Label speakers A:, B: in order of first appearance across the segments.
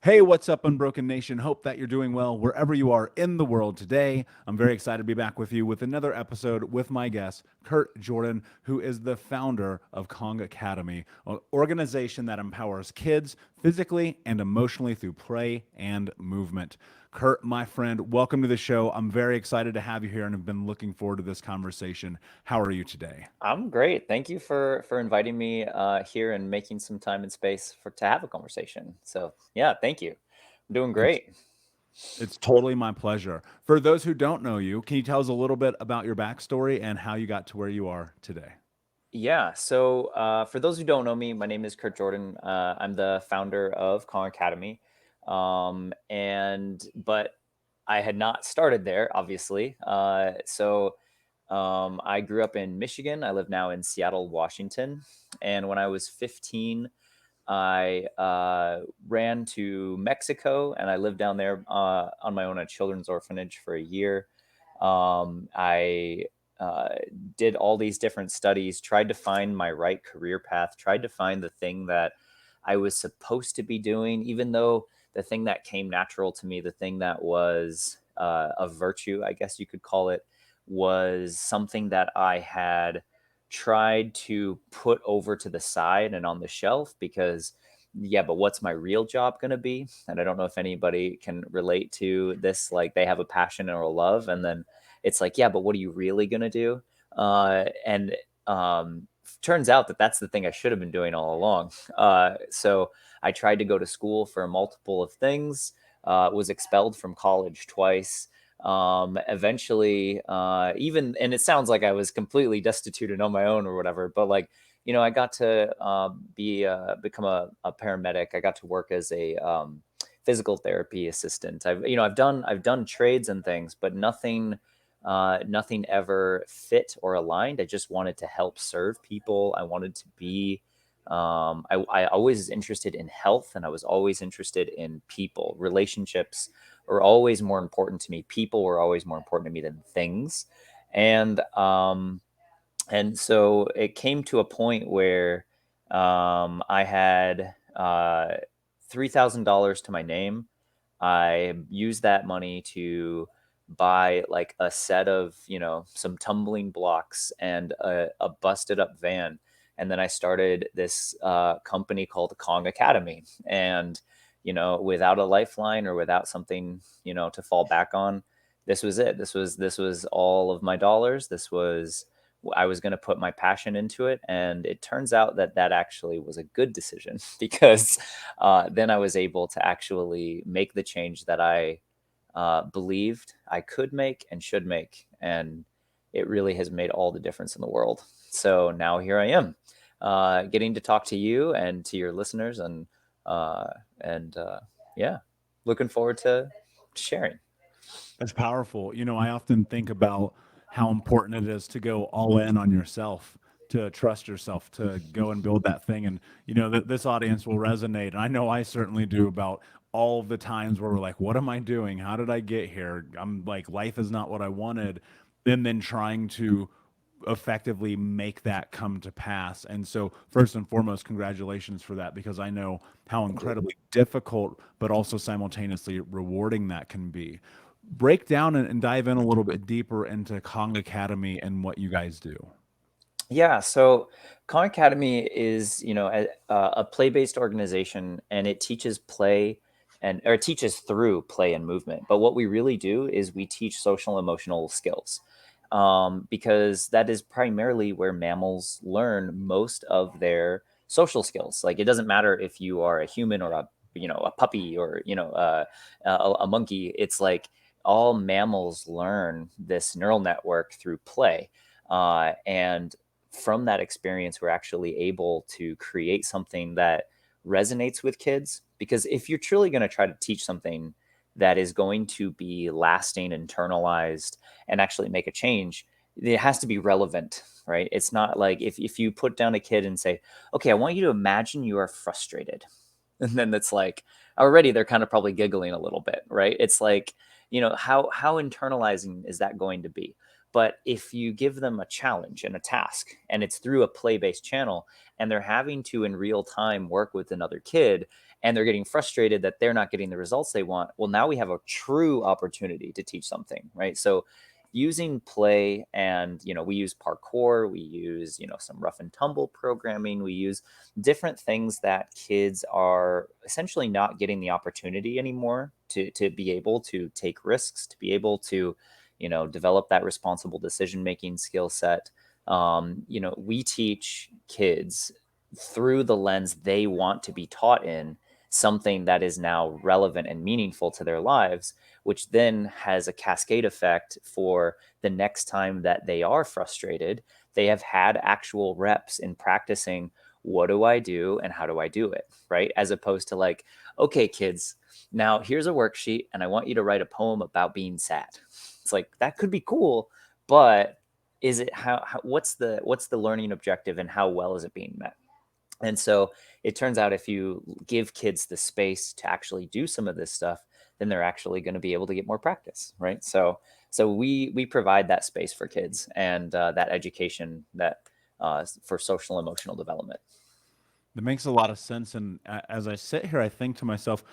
A: Hey, what's up, Unbroken Nation? Hope that you're doing well wherever you are in the world today. I'm very excited to be back with you with another episode with my guest, Curt Jordan, who is the founder of Kong Academy, an organization that empowers kids physically and emotionally through play and movement. Curt, my friend, welcome to the show. I'm very excited to have you here and have been looking forward to this conversation. How are you today?
B: I'm great. Thank you for inviting me here and making some time and space for to have a conversation. So yeah, thank you. I'm doing
A: It's
B: great.
A: it's totally my pleasure. For those who don't know you, can you tell us a little bit about your backstory and how you got to where you are today?
B: Yeah. So for those who don't know me, my name is Curt Jordan. I'm the founder of Kong Academy, and but I had not started there, obviously. I grew up in Michigan. I live now in Seattle, Washington, and when I was 15. I ran to Mexico and I lived down there on my own at a children's orphanage for a year. I uh, did all these different studies, tried to find my right career path, tried to find the thing that I was supposed to be doing, even though the thing that came natural to me, the thing that was a virtue, I guess you could call it, was something that I had tried to put over to the side and on the shelf because yeah, but what's my real job going to be? And I don't know if anybody can relate to this, like they have a passion or a love and then it's like, yeah, but what are you really going to do? And turns out that that's the thing I should have been doing all along. So I tried to go to school for multiple of things, was expelled from college twice, eventually even, and it sounds like I was completely destitute and on my own or whatever, but like, I got to become a paramedic. I got to work as a physical therapy assistant. I've done trades and things, but nothing ever fit or aligned. I just wanted to help serve people. I wanted to be I always was interested in health, and I was always interested in people. Relationships were always more important to me. People were always more important to me than things. And so it came to a point where I had $3,000 to my name. I used that money to buy like a set of, some tumbling blocks and a busted up van. And then I started this company called the Kong Academy. And, without a lifeline or without something, to fall back on, this was it. This was all of my dollars. I was going to put my passion into it. And it turns out that that actually was a good decision because then I was able to actually make the change that I believed I could make and should make. And it really has made all the difference in the world. So now here I am, getting to talk to you and to your listeners, uh, and yeah, looking forward to sharing.
A: That's powerful. I often think about how important it is to go all in on yourself, to trust yourself, to go and build that thing. And, this audience will resonate. And I know I certainly do about all of the times where we're like, what am I doing? How did I get here? I'm like, life is not what I wanted. And then trying to effectively make that come to pass. And so, first and foremost, congratulations for that because I know how
B: Thank you.
A: incredibly difficult, but also simultaneously rewarding that can be. Break down and dive in a little bit deeper into Kong Academy and what you guys do.
B: Yeah, so Khan Academy is, a play-based organization, and it teaches play or it teaches through play and movement. But what we really do is we teach social emotional skills, because that is primarily where mammals learn most of their social skills. Like it doesn't matter if you are a human or a puppy or a monkey. It's like all mammals learn this neural network through play. And from that experience, we're actually able to create something that resonates with kids. Because if you're truly going to try to teach something that is going to be lasting, internalized, and actually make a change, it has to be relevant, right? It's not like if you put down a kid and say, okay, I want you to imagine you are frustrated. And then it's like already they're kind of probably giggling a little bit, right? It's like, how internalizing is that going to be? But if you give them a challenge and a task, and it's through a play-based channel, and they're having to in real time work with another kid, and they're getting frustrated that they're not getting the results they want, well, now we have a true opportunity to teach something, right? So using play, and we use parkour, we use some rough and tumble programming, we use different things that kids are essentially not getting the opportunity anymore to be able to take risks, to be able to develop that responsible decision making skill set. We teach kids through the lens they want to be taught in, something that is now relevant and meaningful to their lives, which then has a cascade effect for the next time that they are frustrated. They have had actual reps in practicing, what do I do and how do I do it, right? As opposed to like, okay, kids, now here's a worksheet and I want you to write a poem about being sad. It's like, that could be cool, but is it how what's the learning objective and how well is it being met? And so it turns out if you give kids the space to actually do some of this stuff, then they're actually going to be able to get more practice, right? So we provide that space for kids, and that education that for social emotional development.
A: That makes a lot of sense. And as I sit here, I think to myself,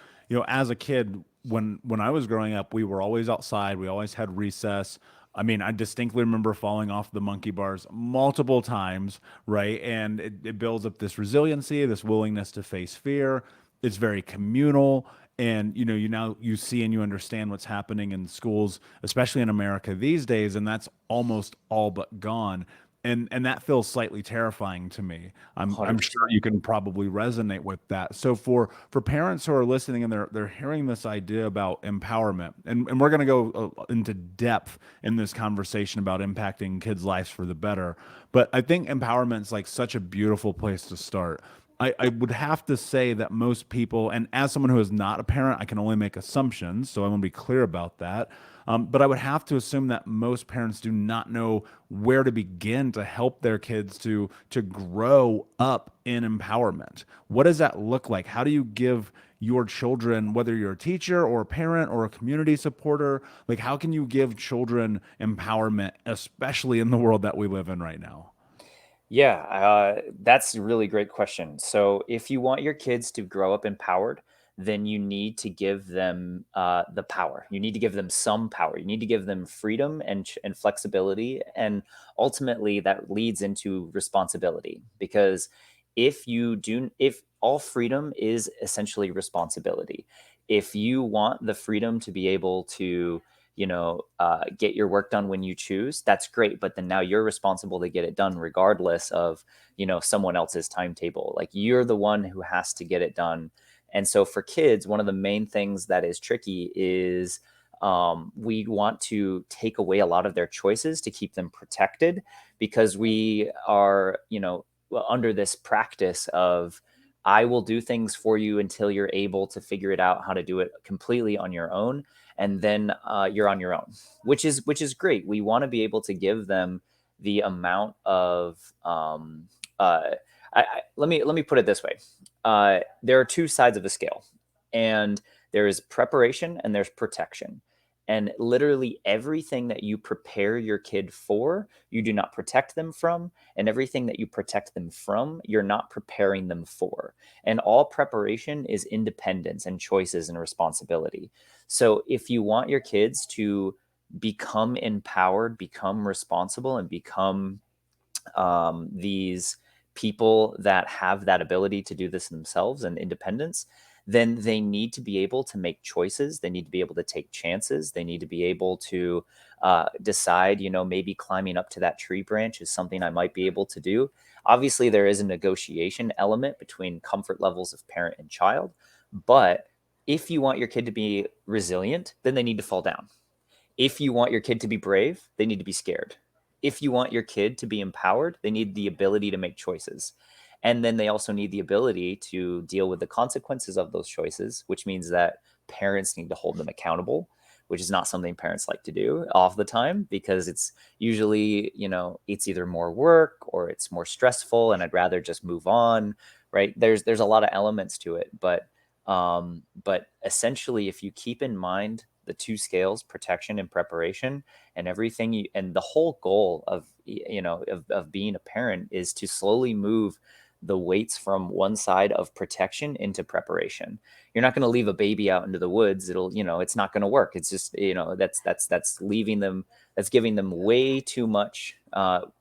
A: as a kid, when I was growing up, we were always outside. We always had recess. I mean, I distinctly remember falling off the monkey bars multiple times, right? And it builds up this resiliency, this willingness to face fear. It's very communal. And you see and you understand what's happening in schools, especially in America these days, and that's almost all but gone. And that feels slightly terrifying to me. I'm sure
B: 100%.
A: you can probably resonate with that. So for parents who are listening and they're hearing this idea about empowerment, and we're going to go into depth in this conversation about impacting kids' lives for the better. But I think empowerment is like such a beautiful place to start. I would have to say that most people, and as someone who is not a parent, I can only make assumptions, so I want to be clear about that. But I would have to assume that most parents do not know where to begin to help their kids to grow up in empowerment. What does that look like? How do you give your children, whether you're a teacher or a parent or a community supporter, like how can you give children empowerment, especially in the world that we live in right now?
B: Yeah, that's a really great question. So, if you want your kids to grow up empowered, then you need to give them the power. You need to give them some power. You need to give them freedom and flexibility, and ultimately that leads into responsibility. Because if all freedom is essentially responsibility, if you want the freedom to be able to get your work done when you choose, that's great. But then now you're responsible to get it done regardless of, someone else's timetable. Like you're the one who has to get it done. And so for kids, one of the main things that is tricky is we want to take away a lot of their choices to keep them protected, because we are, under this practice of, I will do things for you until you're able to figure it out how to do it completely on your own, and then you're on your own, which is great. We want to be able to give them the amount of let me put it this way. There are two sides of the scale, and there is preparation and there's protection. And literally everything that you prepare your kid for, you do not protect them from, and everything that you protect them from, you're not preparing them for. And all preparation is independence and choices and responsibility. So if you want your kids to become empowered, become responsible, and become these people that have that ability to do this themselves and independence, then they need to be able to make choices. They need to be able to take chances. They need to be able to decide, maybe climbing up to that tree branch is something I might be able to do. Obviously, there is a negotiation element between comfort levels of parent and child. But if you want your kid to be resilient, then they need to fall down. If you want your kid to be brave, they need to be scared. If you want your kid to be empowered, they need the ability to make choices. And then they also need the ability to deal with the consequences of those choices, which means that parents need to hold them accountable, which is not something parents like to do all the time, because it's usually, it's either more work or it's more stressful and I'd rather just move on, right? There's a lot of elements to it, but essentially if you keep in mind the two scales, protection and preparation, and everything and the whole goal of of being a parent is to slowly move the weights from one side of protection into preparation. You're not going to leave a baby out into the woods. It'll, it's not going to work. It's just, that's leaving them, that's giving them way too much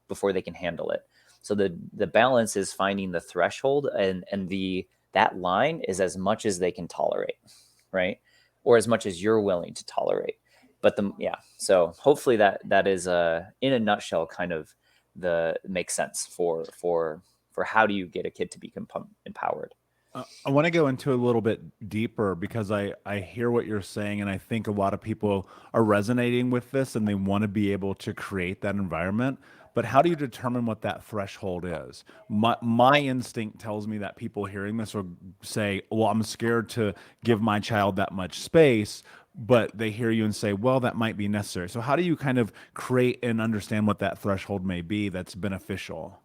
B: before they can handle it. So the balance is finding the threshold, and that line is as much as they can tolerate, right? Or as much as you're willing to tolerate. But so hopefully that is in a nutshell kind of the makes sense for how do you get a kid to become empowered.
A: I want to go into a little bit deeper because I hear what you're saying, and I think a lot of people are resonating with this and they want to be able to create that environment. But how do you determine what that threshold is? My instinct tells me that people hearing this will say, well, I'm scared to give my child that much space. But they hear you and say, well, that might be necessary. So, how do you kind of create and understand what that threshold may be that's beneficial?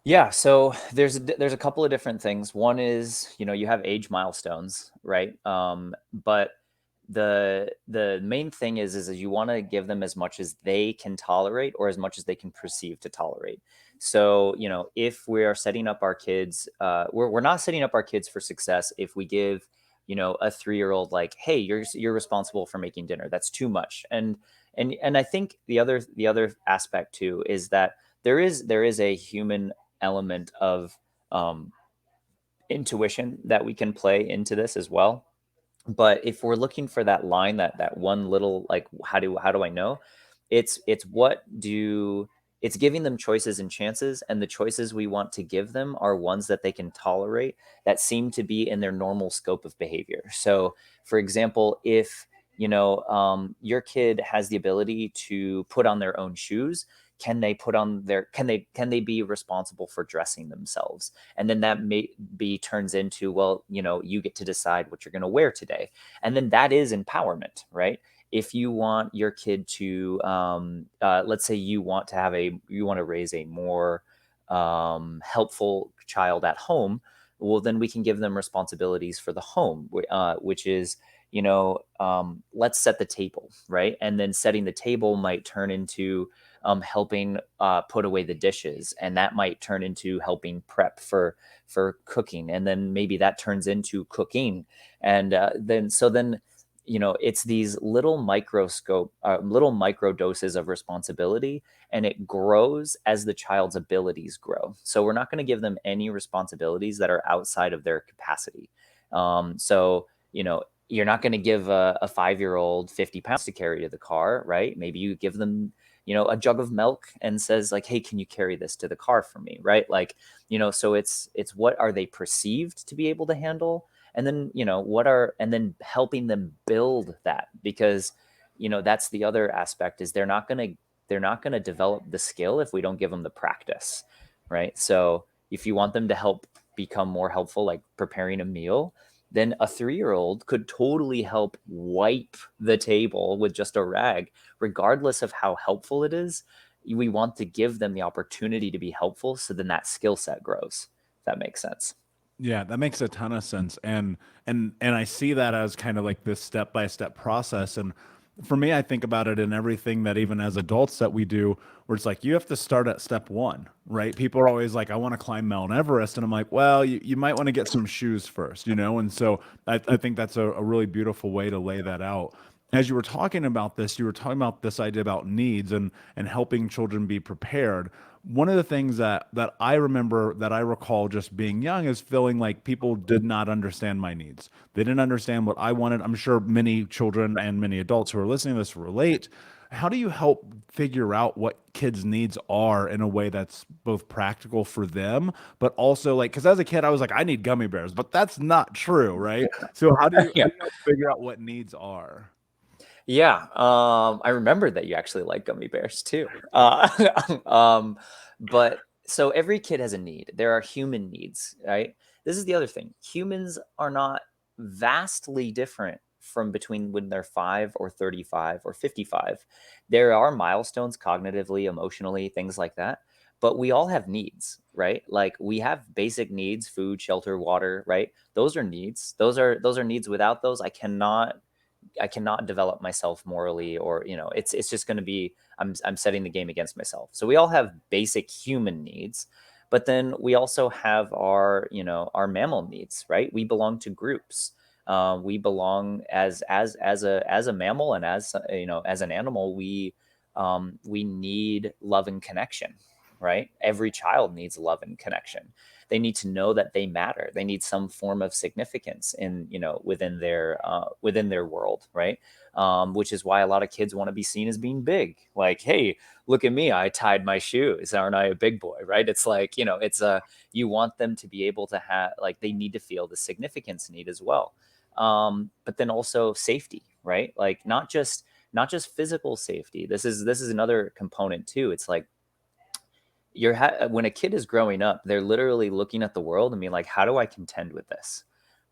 B: Yeah, so there's a couple of different things. One is, you have age milestones, right? But the main thing is you want to give them as much as they can tolerate or as much as they can perceive to tolerate. So, if we are setting up our kids, we're not setting up our kids for success if we give, a 3-year-old like, hey, you're responsible for making dinner. That's too much. And I think the other aspect too is that there is a human element of um, intuition that we can play into this as well. But if we're looking for that line, that one little like, how do I know? It's what do it's giving them choices and chances, and the choices we want to give them are ones that they can tolerate, that seem to be in their normal scope of behavior. So, for example, if your kid has the ability to put on their own shoes, can they be responsible for dressing themselves? And then that may be turns into, well, you get to decide what you're going to wear today. And then that is empowerment, right? If you want your kid to let's say you want to raise a more helpful child at home, well, then we can give them responsibilities for the home, which is, let's set the table, right? And then setting the table might turn into helping put away the dishes, and that might turn into helping prep for cooking, and then maybe that turns into cooking, and then it's these little micro doses of responsibility, and it grows as the child's abilities grow. So we're not going to give them any responsibilities that are outside of their capacity. So you're not going to give a 5-year-old 50 pounds to carry to the car, right? Maybe you give them a jug of milk and says like, hey, can you carry this to the car for me, right? Like, so it's what are they perceived to be able to handle, and then and then helping them build that, because that's the other aspect, is they're not going to develop the skill if we don't give them the practice, right? So if you want them to help become more helpful, like preparing a meal, then a 3-year-old could totally help wipe the table with just a rag, regardless of how helpful it is. We want to give them the opportunity to be helpful, so then that skill set grows. If that makes sense.
A: Yeah, that makes a ton of sense. And I see that as kind of like this step-by-step process. And for me, I think about it in everything that even as adults that we do, where it's like you have to start at step one, right? People are always like, I want to climb Mount Everest. And I'm like, well, you might want to get some shoes first, you know? And so I think that's a really beautiful way to lay that out. As you were talking about this, you were talking about this idea about needs and helping children be prepared. One of the things that I remember, that I recall just being young, is feeling like people did not understand my needs. They didn't understand what I wanted. I'm sure many children and many adults who are listening to this relate. How do you help figure out what kids' needs are in a way that's both practical for them, but also like, because as a kid, I was like, I need gummy bears, but that's not true, right? So how
B: Yeah.
A: do you help figure out what needs are?
B: Yeah, I remember that you actually like gummy bears too. But so every kid has a need. There are human needs, right? This is the other thing. Humans are not vastly different from between when they're 5 or 35 or 55. There are milestones cognitively, emotionally, things like that. But we all have needs, right? Like we have basic needs: food, shelter, water, right? Those are needs. Those are needs. Without those, I cannot I cannot develop myself morally, or it's just going to be, I'm setting the game against myself. So we all have basic human needs, but then we also have our our mammal needs, right? We belong to groups. We belong as a mammal, and as as an animal, we need love and connection, right? Every child needs love and connection. They need to know that they matter. They need some form of significance in within their world, right? Which is why a lot of kids want to be seen as being big. Like, hey, look at me, I tied my shoes. Aren't I a big boy? Right? It's like, it's a, you want them to be able to have, like, they need to feel the significance need as well. But then also safety, right? Like, not just physical safety. This is another component too. It's like, when a kid is growing up, they're literally looking at the world and being like, how do I contend with this?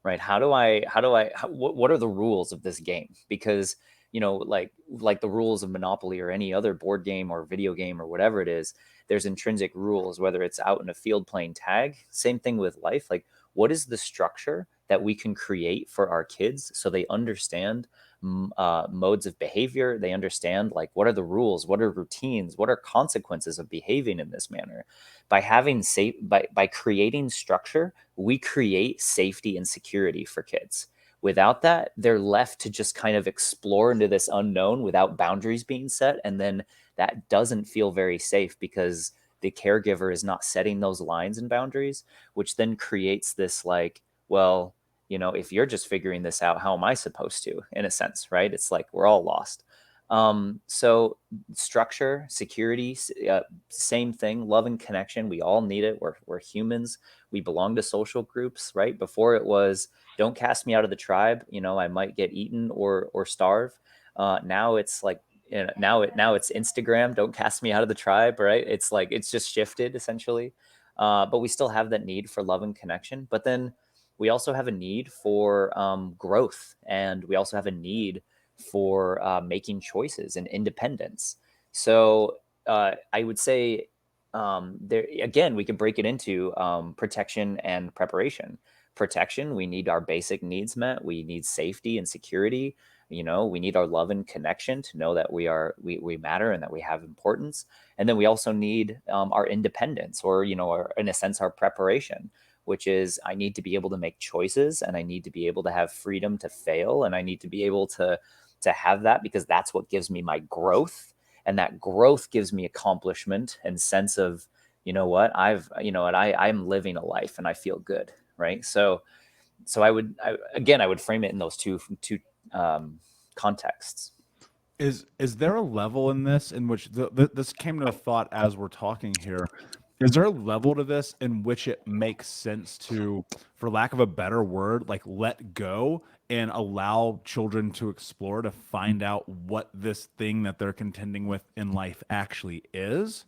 B: Right? What are the rules of this game? Because, like the rules of Monopoly or any other board game or video game or whatever it is, there's intrinsic rules, whether it's out in a field playing tag. Same thing with life. Like, what is the structure that we can create for our kids so they understand modes of behavior? They understand, like, what are the rules, what are routines, what are consequences of behaving in this manner. By creating structure, we create safety and security for kids. Without that, they're left to just kind of explore into this unknown without boundaries being set, and then that doesn't feel very safe because the caregiver is not setting those lines and boundaries, which then creates this, like, well, if you're just figuring this out, how am I supposed to, in a sense, right? It's like we're all lost. So structure, security, same thing, love and connection. We all need it. We're humans. We belong to social groups, right? Before it was, don't cast me out of the tribe. I might get eaten or starve. Now it's like, now it's Instagram. Don't cast me out of the tribe, right? It's like, it's just shifted essentially. But we still have that need for love and connection. But then we also have a need for growth, and we also have a need for making choices and independence. So I would say, there again, we could break it into protection and preparation. Protection, we need our basic needs met. We need safety and security. We need our love and connection to know that we matter and that we have importance. And then we also need our independence, or in a sense, our preparation, which is, I need to be able to make choices, and I need to be able to have freedom to fail, and I need to be able to have that, because that's what gives me my growth, and that growth gives me accomplishment and sense of, I'm living a life and I feel good, right? So I would frame it in those two contexts.
A: Is there a level in this in which this came to a thought as we're talking here? Is there a level to this in which it makes sense to, for lack of a better word, like let go and allow children to explore, to find out what this thing that they're contending with in life actually is?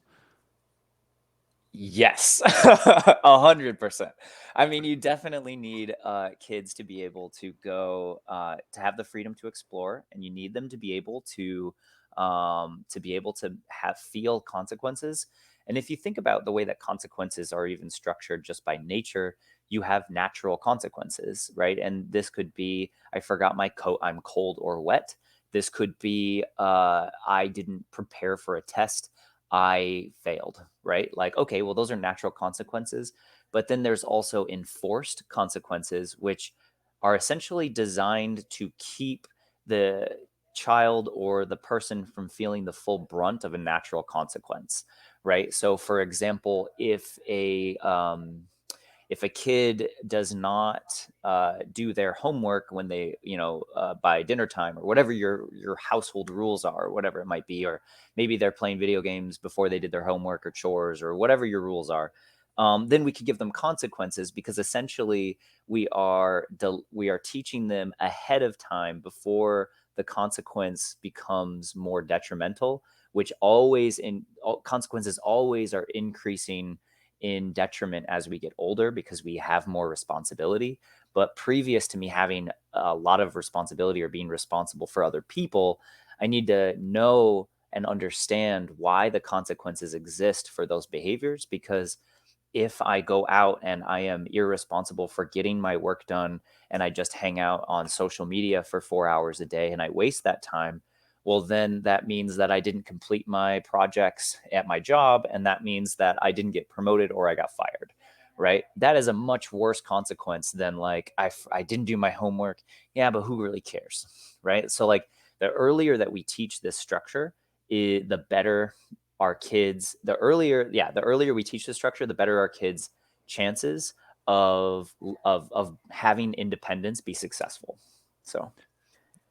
B: Yes, 100%. I mean, you definitely need kids to be able to go to have the freedom to explore, and you need them to be able to have feel consequences. And if you think about the way that consequences are even structured just by nature, you have natural consequences, right? And this could be, I forgot my coat, I'm cold or wet. This could be, I didn't prepare for a test, I failed, right? Like, okay, well, those are natural consequences. But then there's also enforced consequences, which are essentially designed to keep the child or the person from feeling the full brunt of a natural consequence, right? So, for example, if a kid does not do their homework when they, by dinner time, or whatever your household rules are, or whatever it might be, or maybe they're playing video games before they did their homework or chores, or whatever your rules are, then we could give them consequences, because essentially we are teaching them ahead of time before the consequence becomes more detrimental, which consequences always are increasing in detriment as we get older, because we have more responsibility. But previous to me having a lot of responsibility or being responsible for other people, I need to know and understand why the consequences exist for those behaviors, because if I go out and I am irresponsible for getting my work done and I just hang out on social media for 4 hours a day and I waste that time, well, then that means that I didn't complete my projects at my job. And that means that I didn't get promoted or I got fired. Right. That is a much worse consequence than like, I didn't do my homework. Yeah, but who really cares? Right. So, like, the earlier that we teach this structure, the better our kids, the earlier we teach the structure, the better our kids' chances of having independence be successful. So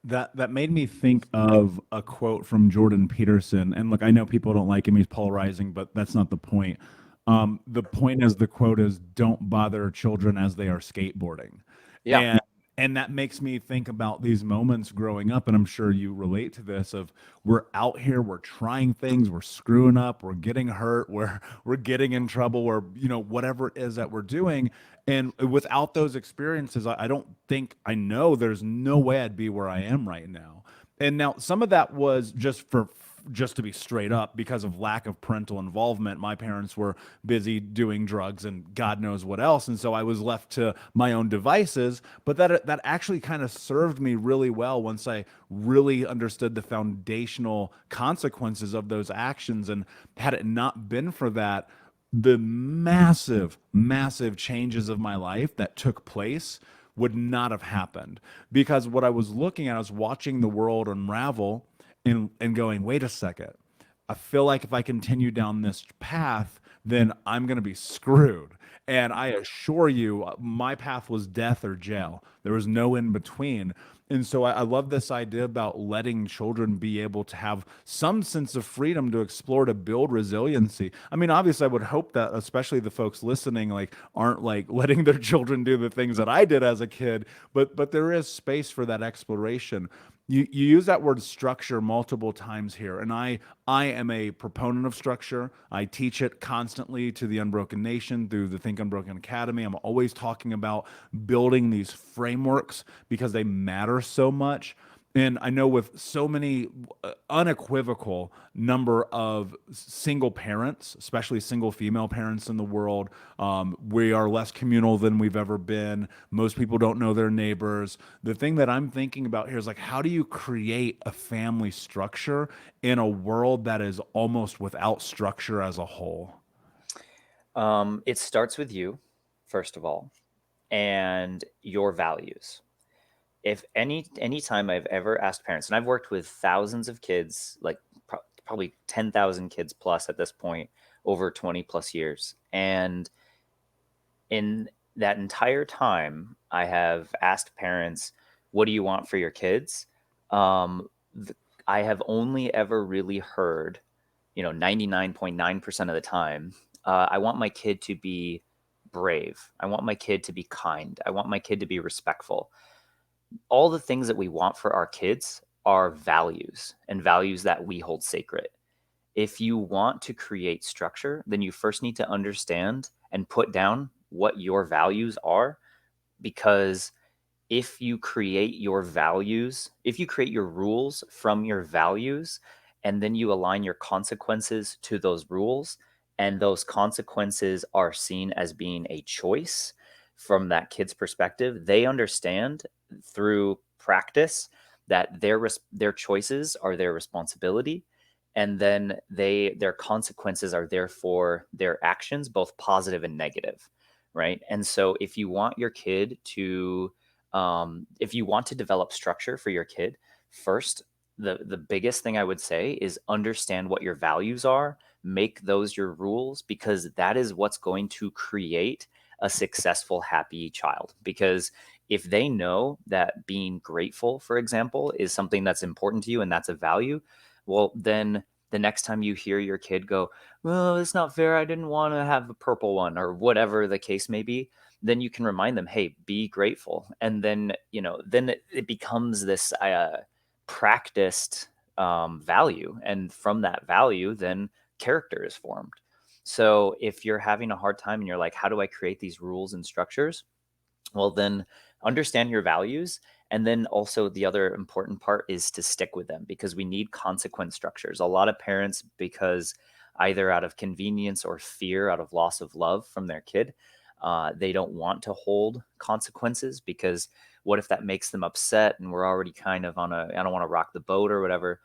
A: That made me think of a quote from Jordan Peterson. And look, I know people don't like him; he's polarizing, but that's not the point. The point is, the quote is, "Don't bother children as they are skateboarding,"
B: yeah.
A: and and that makes me think about these moments growing up, and I'm sure you relate to this. Of we're out here, we're trying things, we're screwing up, we're getting hurt, we're getting in trouble, or whatever it is that we're doing, and without those experiences, I don't think I know there's no way I'd be where I am right now. And now some of that was just to be straight up because of lack of parental involvement. My parents were busy doing drugs and God knows what else, and so I was left to my own devices. But that actually kind of served me really well once I really understood the foundational consequences of those actions. And had it not been for that, the massive, massive changes of my life that took place would not have happened, because what I was looking at, I was watching the world unravel and going, wait a second. I feel like if I continue down this path, then I'm going to be screwed. And I assure you, my path was death or jail. There was no in between. And so I love this idea about letting children be able to have some sense of freedom to explore, to build resiliency. I mean, obviously, I would hope that, especially the folks listening, like aren't like letting their children do the things that I did as a kid. But there is space for that exploration. You use that word structure multiple times here, and I am a proponent of structure. I teach it constantly to the Unbroken Nation through the Think Unbroken Academy. I'm always talking about building these frameworks because they matter so much. And I know with so many unequivocal number of single parents, especially single female parents in the world, we are less communal than we've ever been. Most people don't know their neighbors. The thing that I'm thinking about here is like, how do you create a family structure in a world that is almost without structure as a whole?
B: It starts with you, first of all, and your values. If any time I've ever asked parents, and I've worked with thousands of kids, like probably 10,000 kids plus at this point, over 20 plus years, and in that entire time, I have asked parents, "What do you want for your kids?" Um, I have only ever really heard, 99.9% of the time, I want my kid to be brave. I want my kid to be kind. I want my kid to be respectful. All the things that we want for our kids are values, and values that we hold sacred. If you want to create structure, then you first need to understand and put down what your values are, because if you create your rules from your values, and then you align your consequences to those rules, and those consequences are seen as being a choice from that kid's perspective, they understand through practice that their choices are their responsibility, and then their consequences are therefore their actions, both positive and negative, right? And so if you want to develop structure for your kid, first, the biggest thing I would say is understand what your values are, make those your rules, because that is what's going to create a successful, happy child. Because if they know that being grateful, for example, is something that's important to you and that's a value, well, then the next time you hear your kid go, "Well, it's not fair, I didn't want to have a purple one," or whatever the case may be, then you can remind them, "Hey, be grateful." And then, then it becomes this practiced value. And from that value, then character is formed. So if you're having a hard time and you're like, how do I create these rules and structures? Well, then understand your values. And then also, the other important part is to stick with them, because we need consequence structures. A lot of parents, because either out of convenience or fear, out of loss of love from their kid. They don't want to hold consequences because what if that makes them upset and we're already kind of on a, I don't want to rock the boat or whatever.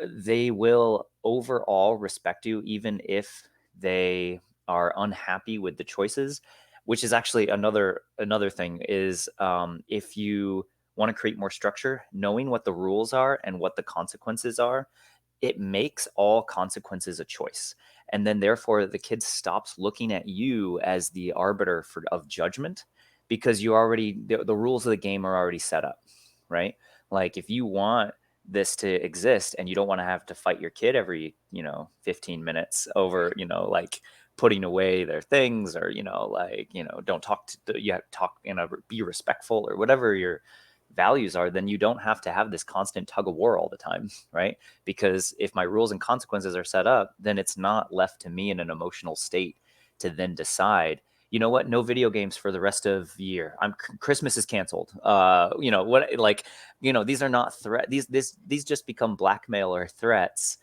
B: They will overall respect you even if they are unhappy with the choices, which is actually another thing is, if you want to create more structure, knowing what the rules are and what the consequences are, it makes all consequences a choice. And then therefore the kid stops looking at you as the arbiter of judgment, because you already, the rules of the game are already set up, right? Like if you want this to exist and you don't want to have to fight your kid every 15 minutes over like putting away their things, or like don't talk to, you have to talk, be respectful or whatever your values are, then you don't have to have this constant tug of war all the time, right? Because if my rules and consequences are set up, then it's not left to me in an emotional state to then decide, you know what, no video games for the rest of the year. Christmas is canceled. What, like, these are not these just become blackmail or threats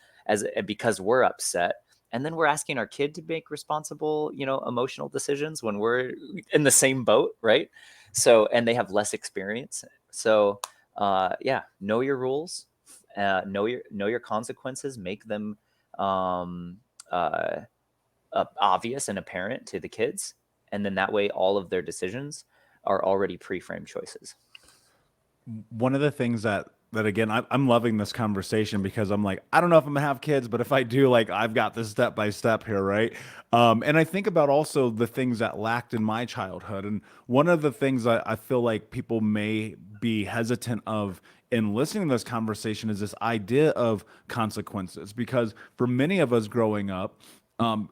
B: because we're upset. And then we're asking our kid to make responsible, emotional decisions when we're in the same boat, right? So, and they have less experience. So, yeah, know your rules, know your consequences, make them um, uh, obvious and apparent to the kids, and then that way all of their decisions are already pre-framed choices.
A: One of the things that again, I'm loving this conversation because I'm like, I don't know if I'm gonna have kids, but if I do, like, I've got this step by step here, right? And I think about also the things that lacked in my childhood, and one of the things I feel like people may be hesitant of in listening to this conversation is this idea of consequences, because for many of us growing up,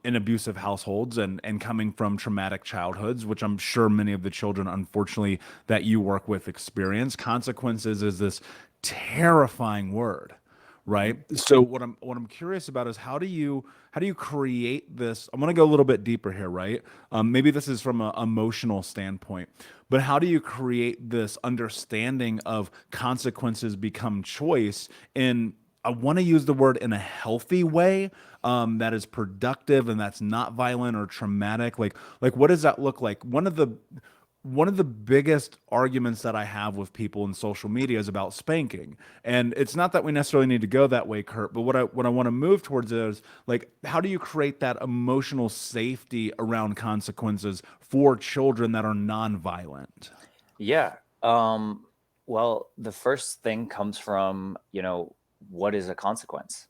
A: in abusive households and coming from traumatic childhoods, which I'm sure many of the children, unfortunately, that you work with experience. Consequences is this terrifying word, right? So what I'm curious about is how do you create this? I'm going to go a little bit deeper here, right? Maybe this is from an emotional standpoint, but how do you create this understanding of consequences become choice in, I want to use the word, in a healthy way, that is productive and that's not violent or traumatic. Like what does that look like? One of the biggest arguments that I have with people in social media is about spanking. And it's not that we necessarily need to go that way, Kurt, but what I want to move towards is, like, how do you create that emotional safety around consequences for children that are nonviolent?
B: Yeah. Well, the first thing comes from, what is a consequence,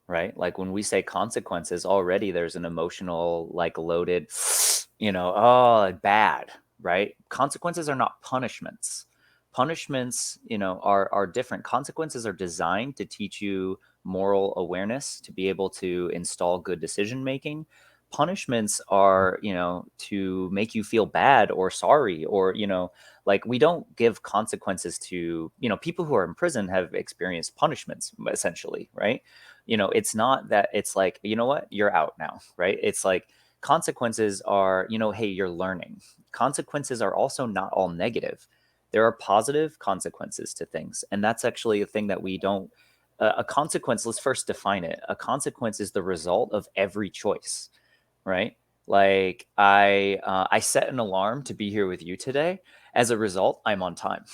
B: right? Like when we say consequences, already there's an emotional, like loaded, oh, bad, right? Consequences are not punishments. Punishments, are different. Consequences are designed to teach you moral awareness, to be able to install good decision making. Punishments are, to make you feel bad or sorry, or, like we don't give consequences to, people who are in prison have experienced punishments essentially, right? It's not that it's like, you know what, you're out now, right? It's like consequences are, hey, you're learning. Consequences are also not all negative. There are positive consequences to things. And that's actually a thing that we don't, a consequence, let's first define it. A consequence is the result of every choice, right? Like I set an alarm to be here with you today. As a result, I'm on time,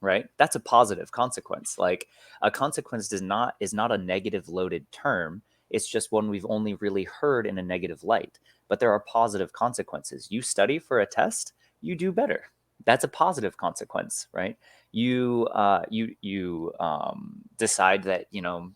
B: right? That's a positive consequence. Like a consequence is not a negative loaded term. It's just one we've only really heard in a negative light. But there are positive consequences. You study for a test, you do better. That's a positive consequence, right? You decide that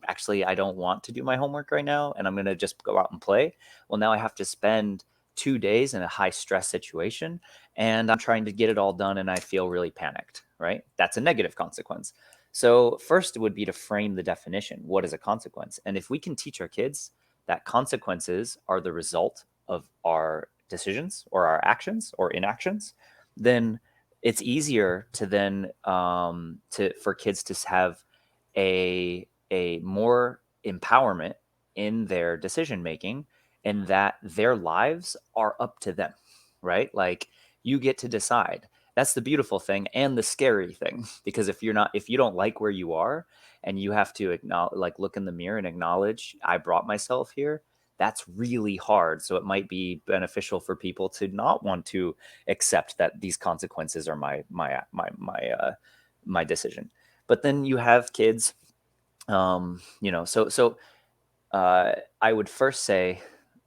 B: actually I don't want to do my homework right now, and I'm gonna just go out and play. Well, now I have to spend 2 days in a high stress situation, and I'm trying to get it all done, and I feel really panicked, right? That's a negative consequence. So first would be to frame the definition. What is a consequence? And if we can teach our kids that consequences are the result of our decisions or our actions or inactions, then it's easier to then for kids to have a more empowerment in their decision making, and that their lives are up to them, right? Like you get to decide. That's the beautiful thing and the scary thing, because if you don't like where you are and you have to acknowledge, like look in the mirror and acknowledge I brought myself here, that's really hard. So it might be beneficial for people to not want to accept that these consequences are my decision. But then you have kids, I would first say,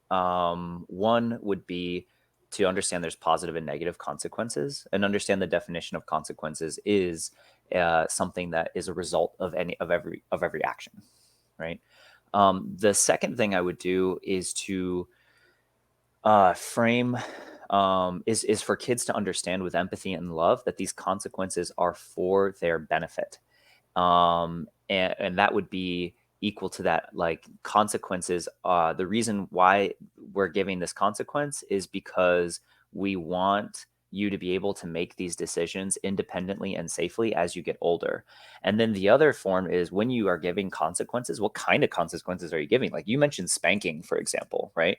B: one would be to understand there's positive and negative consequences, and understand the definition of consequences is something that is a result of every action, right? The second thing I would do is to frame is for kids to understand with empathy and love that these consequences are for their benefit, and that would be equal to that, like, consequences. The reason why we're giving this consequence is because we want you to be able to make these decisions independently and safely as you get older. And then the other form is when you are giving consequences, what kind of consequences are you giving? Like you mentioned spanking, for example, right?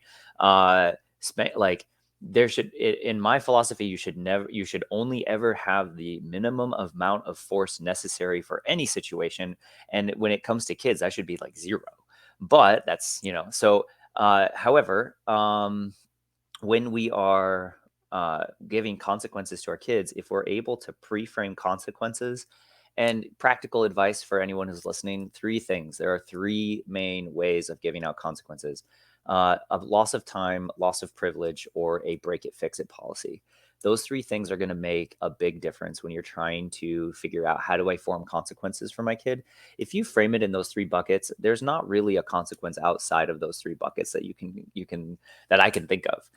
B: Like, there should, in my philosophy, you should only ever have the minimum amount of force necessary for any situation. And when it comes to kids, that should be like zero. But that's, so however, when we are giving consequences to our kids, if we're able to pre-frame consequences, and practical advice for anyone who's listening, three things. There are three main ways of giving out consequences: a loss of time, loss of privilege, or a break it, fix it policy. Those three things are going to make a big difference when you're trying to figure out, how do I form consequences for my kid? If you frame it in those three buckets, there's not really a consequence outside of those three buckets that that I can think of.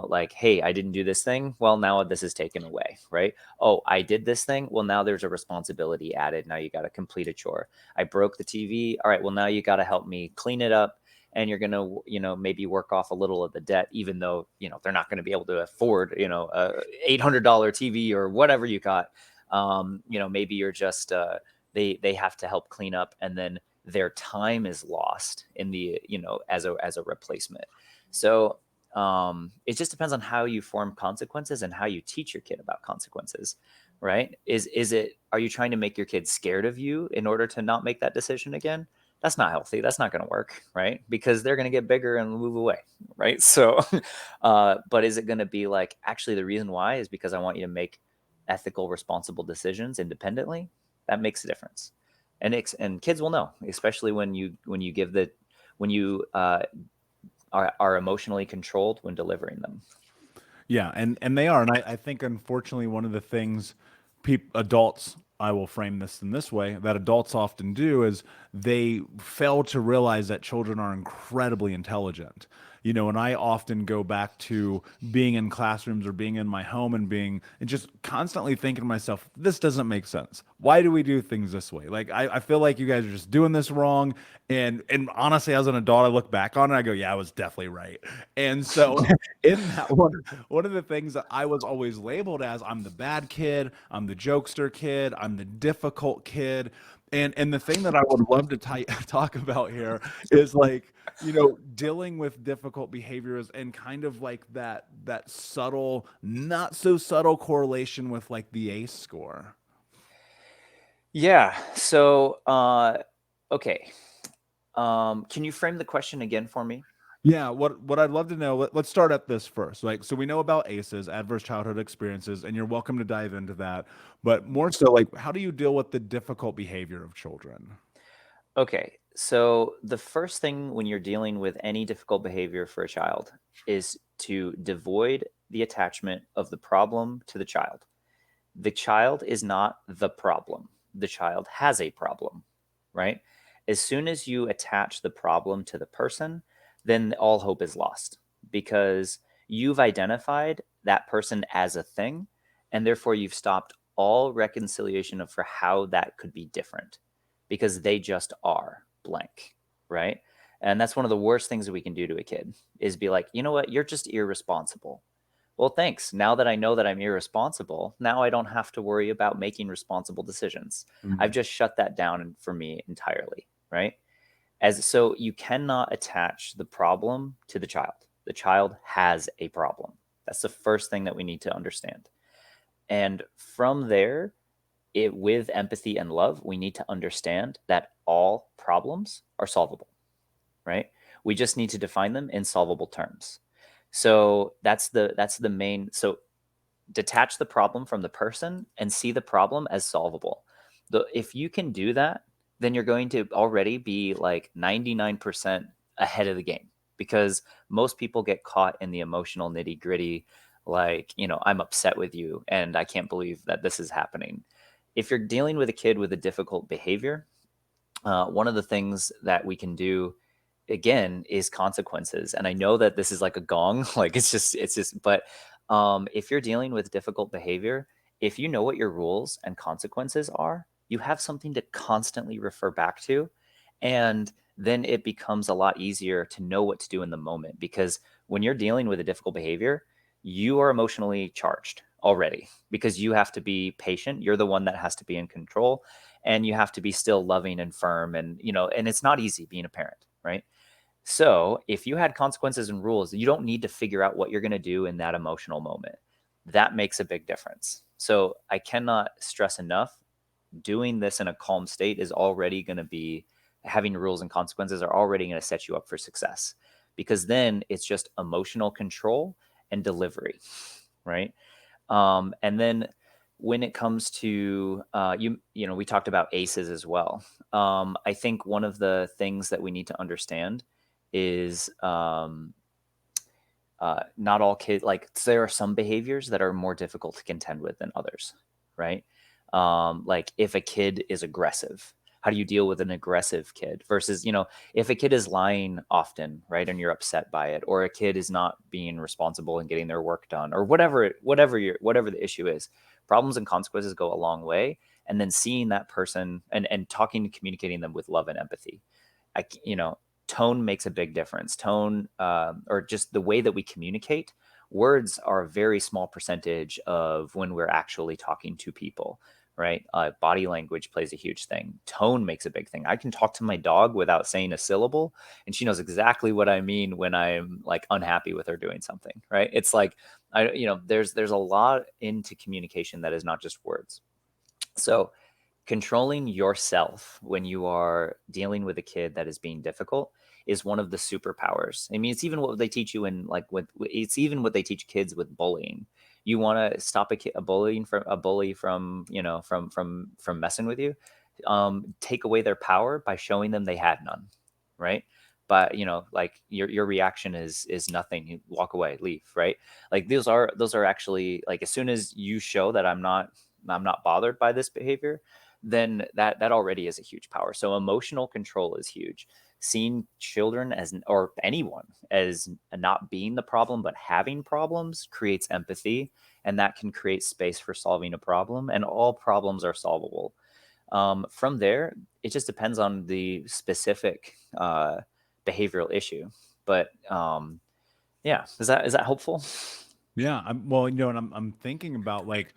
B: Like, hey, I didn't do this thing. Well, now this is taken away, right? Oh, I did this thing. Well, now there's a responsibility added. Now you got to complete a chore. I broke the TV. All right. Well, now you got to help me clean it up. And you're going to, maybe work off a little of the debt, even though, they're not going to be able to afford, a $800 TV or whatever you got. Maybe you're just, they have to help clean up, and then their time is lost in the, as a replacement. So it just depends on how you form consequences and how you teach your kid about consequences, right? Are you trying to make your kid scared of you in order to not make that decision again? That's not healthy. That's not going to work, right? Because they're going to get bigger and move away, right? So, but is it going to be like, actually, the reason why is because I want you to make ethical, responsible decisions independently? That makes a difference. And kids will know, especially when you are emotionally controlled when delivering them.
A: Yeah, and they are, and I think unfortunately one of the things adults, I will frame this in this way, that adults often do is they fail to realize that children are incredibly intelligent. And I often go back to being in classrooms or being in my home and just constantly thinking to myself, this doesn't make sense. Why do we do things this way? Like I feel like you guys are just doing this wrong. And honestly, as an adult, I look back on it, I go, yeah, I was definitely right. And so in that one of the things that I was always labeled as, I'm the bad kid, I'm the jokester kid, I'm the difficult kid. And the thing that I would love to talk about here is, like, dealing with difficult behaviors and kind of like that subtle, not so subtle correlation with like the ACE score.
B: Yeah. So, okay. Can you frame the question again for me?
A: Yeah, what I'd love to know, let's start at this first. Like, so we know about ACEs, adverse childhood experiences, and you're welcome to dive into that. But more so, like, how do you deal with the difficult behavior of children?
B: Okay. So the first thing when you're dealing with any difficult behavior for a child is to devoid the attachment of the problem to the child. The child is not the problem. The child has a problem, right? As soon as you attach the problem to the person, then all hope is lost, because you've identified that person as a thing, and therefore you've stopped all reconciliation for how that could be different, because they just are blank, right? And that's one of the worst things that we can do to a kid, is be like, you know what, you're just irresponsible. Well, thanks. Now that I know that I'm irresponsible, now I don't have to worry about making responsible decisions. I've
A: Mm.
B: just shut that down for me entirely, right? As so you cannot attach the problem to the child. The child has a problem. That's the first thing that we need to understand. And from there, with empathy and love, we need to understand that all problems are solvable, right? We just need to define them in solvable terms. So that's the main. So detach the problem from the person and see the problem as solvable. If you can do that, then you're going to already be like 99% ahead of the game, because most people get caught in the emotional nitty gritty. Like, I'm upset with you and I can't believe that this is happening. If you're dealing with a kid with a difficult behavior, one of the things that we can do again is consequences. And I know that this is like a gong, like it's just, but if you're dealing with difficult behavior, if you know what your rules and consequences are, you have something to constantly refer back to. And then it becomes a lot easier to know what to do in the moment, because when you're dealing with a difficult behavior, you are emotionally charged already, because you have to be patient. You're the one that has to be in control, and you have to be still loving and firm. And, and it's not easy being a parent, right? So if you had consequences and rules, you don't need to figure out what you're going to do in that emotional moment. That makes a big difference. So I cannot stress enough, doing this in a calm state is already going to be, having rules and consequences are already going to set you up for success, because then it's just emotional control and delivery, right? And then when it comes to we talked about ACEs as well. I think one of the things that we need to understand is not all kids, like, there are some behaviors that are more difficult to contend with than others, right? Like if a kid is aggressive, how do you deal with an aggressive kid versus, if a kid is lying often, right, and you're upset by it, or a kid is not being responsible and getting their work done, or whatever the issue is, problems and consequences go a long way. And then seeing that person and talking and communicating them with love and empathy. I, tone makes a big difference. Tone, or just the way that we communicate. Words are a very small percentage of when we're actually talking to people, right? Body language plays a huge thing. Tone makes a big thing. I can talk to my dog without saying a syllable, and she knows exactly what I mean when I'm like unhappy with her doing something, right? It's like, there's a lot into communication that is not just words. So controlling yourself when you are dealing with a kid that is being difficult is one of the superpowers. I mean, it's even what they teach you in, like, it's even what they teach kids with bullying. You want to stop a bully from, from messing with you. Take away their power by showing them they had none, right? But like your reaction is nothing. You walk away, leave, right? Like those are actually, like, as soon as you show that I'm not bothered by this behavior, then that already is a huge power. So emotional control is huge. Seeing children or anyone as not being the problem but having problems creates empathy, and that can create space for solving a problem. And all problems are solvable. From there, it just depends on the specific behavioral issue. But yeah, is that helpful?
A: Yeah, well, and I'm thinking about like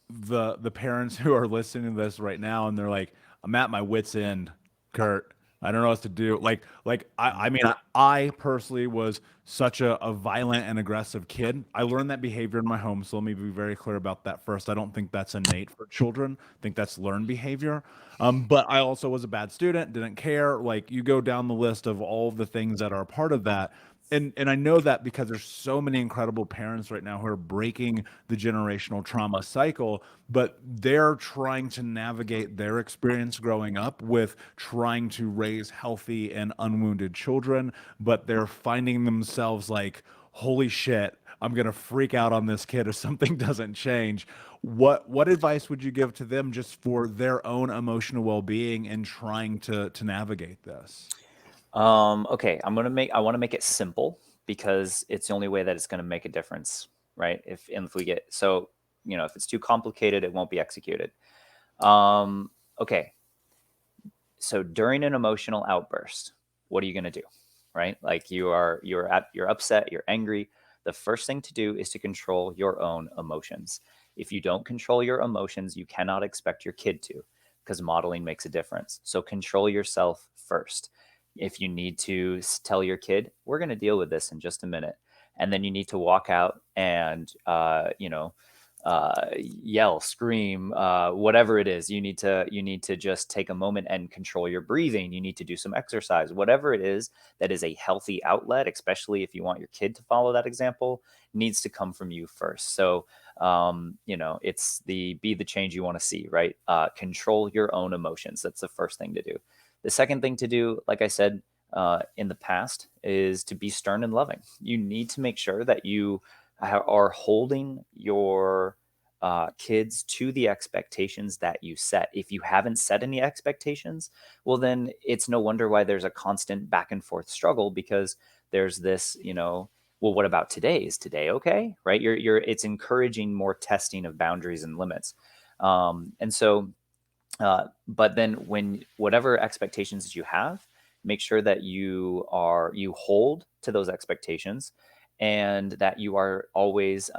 A: the parents who are listening to this right now, and they're like, I'm at my wit's end, Kurt. I don't know what to do. I mean, I personally was such a violent and aggressive kid. I learned that behavior in my home, so let me be very clear about that first. I don't think that's innate for children. I think that's learned behavior. But I also was a bad student, didn't care. Like, you go down the list of all of the things that are a part of that. And I know that because there's so many incredible parents right now who are breaking the generational trauma cycle, but they're trying to navigate their experience growing up with trying to raise healthy and unwounded children, but they're finding themselves like, holy shit, I'm gonna freak out on this kid if something doesn't change. What advice would you give to them just for their own emotional well-being and trying to navigate this?
B: Okay, I want to make it simple, because it's the only way that it's going to make a difference, right? If we get, so, if it's too complicated, it won't be executed. Okay, so during an emotional outburst, what are you going to do? Right? Like, you're upset, you're angry. The first thing to do is to control your own emotions. If you don't control your emotions, you cannot expect your kid to, because modeling makes a difference. So control yourself first. If you need to tell your kid, we're going to deal with this in just a minute, and then you need to walk out and yell, scream, whatever it is. You need to just take a moment and control your breathing. You need to do some exercise, whatever it is that is a healthy outlet, especially if you want your kid to follow that example, needs to come from you first. So, it's be the change you want to see, right? Control your own emotions. That's the first thing to do. The second thing to do, like I said, in the past, is to be stern and loving. You need to make sure that you are holding your kids to the expectations that you set. If you haven't set any expectations, well, then it's no wonder why there's a constant back and forth struggle, because there's this, well, what about today? Is today okay? Right? It's encouraging more testing of boundaries and limits. And so, but then when whatever expectations that you have, make sure that you hold to those expectations, and that you are always,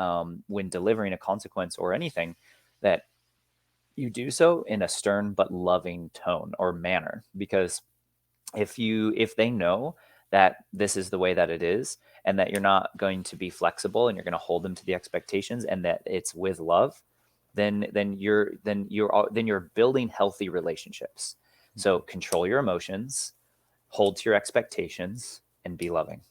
B: when delivering a consequence or anything, that you do so in a stern but loving tone or manner. Because if they know that this is the way that it is, and that you're not going to be flexible, and you're going to hold them to the expectations, and that it's with love, then you're building healthy relationships. So control your emotions, hold to your expectations, and be loving.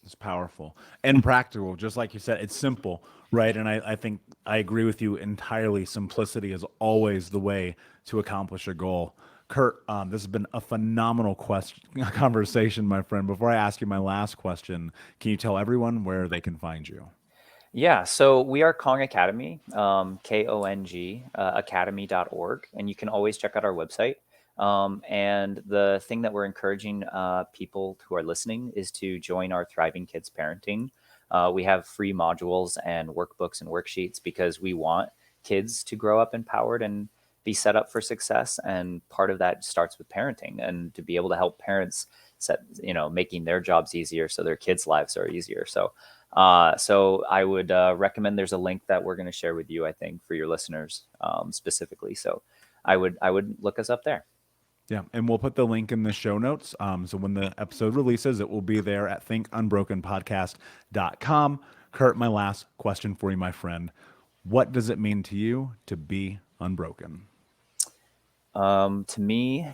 A: It's powerful and practical, just like you said. It's simple, right? And I think I agree with you entirely. Simplicity is always the way to accomplish a goal. Curt, this has been a phenomenal conversation, my friend. Before I ask you my last question, can you tell everyone where they can find you?
B: Yeah, so we are Kong Academy, Kong, academy.org, and you can always check out our website. And the thing that we're encouraging people who are listening is to join our Thriving Kids Parenting. We have free modules and workbooks and worksheets, because we want kids to grow up empowered and be set up for success. And part of that starts with parenting, and to be able to help parents making their jobs easier so their kids' lives are easier. So I would recommend, there's a link that we're going to share with you, I think, for your listeners specifically. So I would look us up there.
A: Yeah, and we'll put the link in the show notes. So when the episode releases, it will be there at thinkunbrokenpodcast.com. Curt, my last question for you, my friend. What does it mean to you to be unbroken?
B: To me,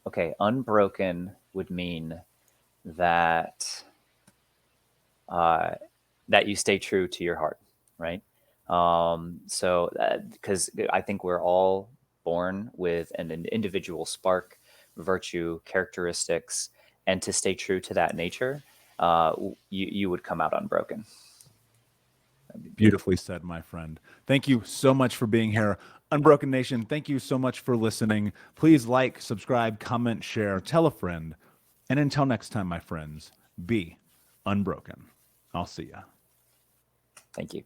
B: okay, unbroken would mean that that you stay true to your heart, right? So, because I think we're all born with an individual spark, virtue, characteristics, and to stay true to that nature, you would come out unbroken.
A: Beautifully said, my friend. Thank you so much for being here. Unbroken Nation, thank you so much for listening. Please like, subscribe, comment, share, tell a friend. And until next time, my friends, be unbroken. I'll see ya.
B: Thank you.